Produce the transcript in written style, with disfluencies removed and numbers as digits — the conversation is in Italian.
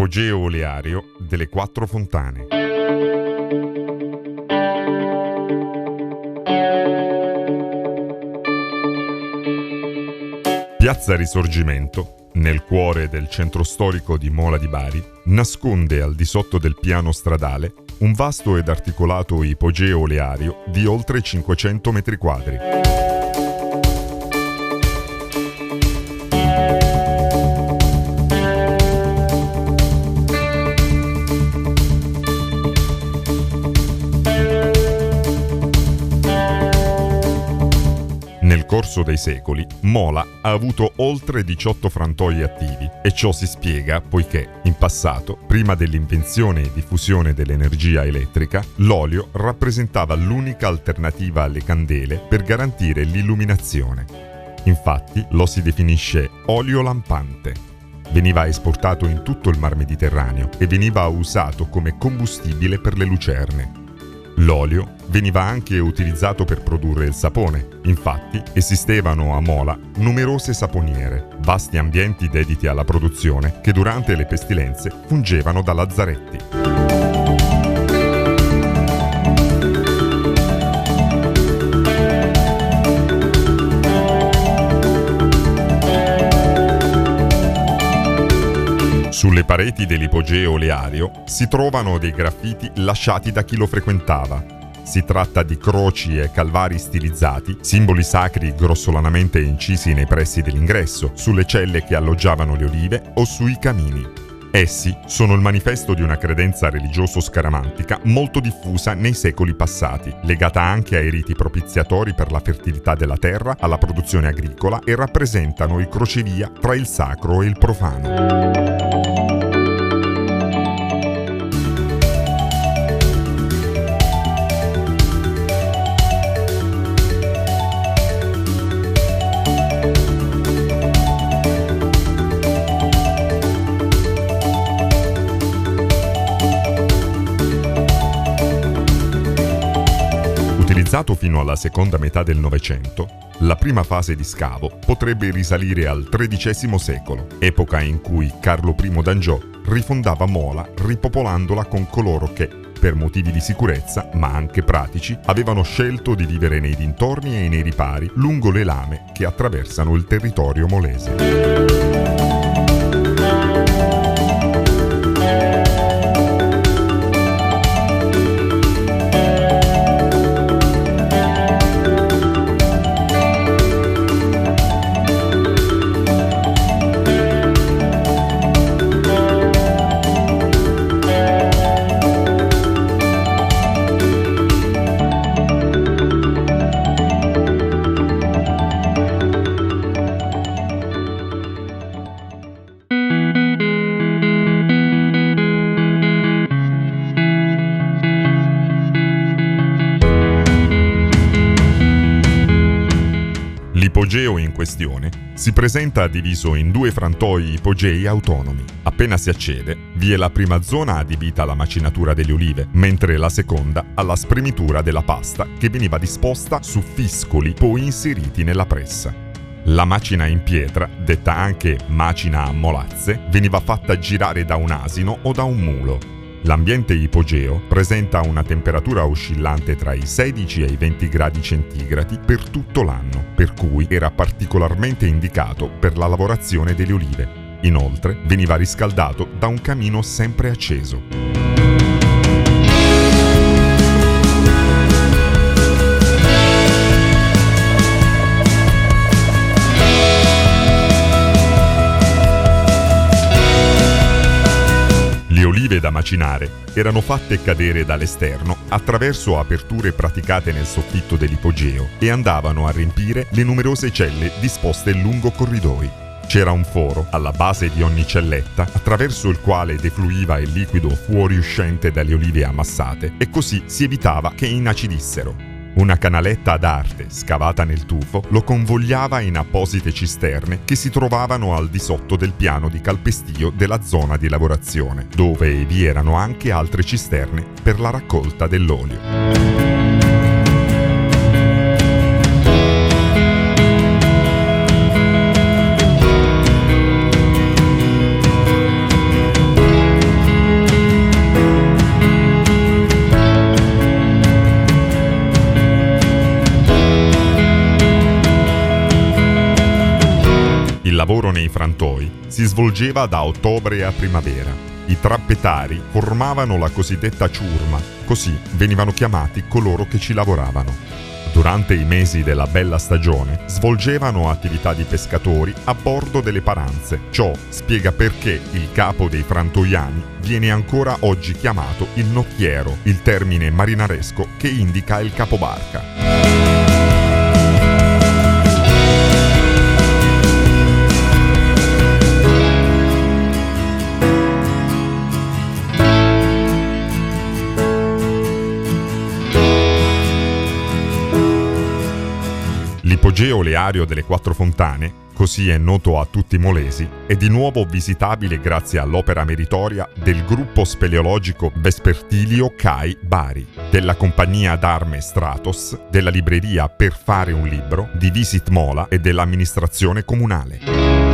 L'ipogeo oleario delle Quattro Fontane. Piazza Risorgimento, nel cuore del centro storico di Mola di Bari, nasconde al di sotto del piano stradale un vasto ed articolato ipogeo oleario di oltre 500 metri quadri. Nel corso dei secoli, Mola ha avuto oltre 18 frantoi attivi e ciò si spiega poiché, in passato, prima dell'invenzione e diffusione dell'energia elettrica, l'olio rappresentava l'unica alternativa alle candele per garantire l'illuminazione. Infatti, lo si definisce olio lampante. Veniva esportato in tutto il Mar Mediterraneo e veniva usato come combustibile per le lucerne. L'olio veniva anche utilizzato per produrre il sapone. Infatti, esistevano a Mola numerose saponiere, vasti ambienti dediti alla produzione che durante le pestilenze fungevano da lazzaretti. Sulle pareti dell'ipogeo oleario si trovano dei graffiti lasciati da chi lo frequentava. Si tratta di croci e calvari stilizzati, simboli sacri grossolanamente incisi nei pressi dell'ingresso, sulle celle che alloggiavano le olive o sui camini. Essi sono il manifesto di una credenza religioso-scaramantica molto diffusa nei secoli passati, legata anche ai riti propiziatori per la fertilità della terra, alla produzione agricola e rappresentano il crocevia tra il sacro e il profano. Utilizzato fino alla seconda metà del Novecento, la prima fase di scavo potrebbe risalire al XIII secolo, epoca in cui Carlo I d'Angiò rifondava Mola ripopolandola con coloro che, per motivi di sicurezza, ma anche pratici, avevano scelto di vivere nei dintorni e nei ripari lungo le lame che attraversano il territorio molese. L'ipogeo in questione si presenta diviso in due frantoi ipogei autonomi. Appena si accede, vi è la prima zona adibita alla macinatura delle olive, mentre la seconda alla spremitura della pasta che veniva disposta su fiscoli poi inseriti nella pressa. La macina in pietra, detta anche macina a molazze, veniva fatta girare da un asino o da un mulo. L'ambiente ipogeo presenta una temperatura oscillante tra i 16 e i 20 gradi centigradi per tutto l'anno, per cui era particolarmente indicato per la lavorazione delle olive. Inoltre, veniva riscaldato da un camino sempre acceso. Le olive da macinare erano fatte cadere dall'esterno attraverso aperture praticate nel soffitto dell'ipogeo e andavano a riempire le numerose celle disposte lungo corridoi. C'era un foro alla base di ogni celletta attraverso il quale defluiva il liquido fuoriuscente dalle olive ammassate e così si evitava che inacidissero. Una canaletta ad arte, scavata nel tufo, lo convogliava in apposite cisterne che si trovavano al di sotto del piano di calpestio della zona di lavorazione, dove vi erano anche altre cisterne per la raccolta dell'olio. lavoro nei frantoi si svolgeva da ottobre a primavera. I trappetari formavano la cosiddetta ciurma, così venivano chiamati coloro che ci lavoravano. Durante i mesi della bella stagione svolgevano attività di pescatori a bordo delle paranze. Ciò spiega perché il capo dei frantoiani viene ancora oggi chiamato il nocchiero, il termine marinaresco che indica il capobarca. L'ipogeo oleario delle Quattro Fontane, così è noto a tutti i molesi, è di nuovo visitabile grazie all'opera meritoria del gruppo speleologico Vespertilio CAI Bari, della compagnia d'arme Stratos, della libreria Per Fare un Libro, di Visit Mola e dell'amministrazione comunale.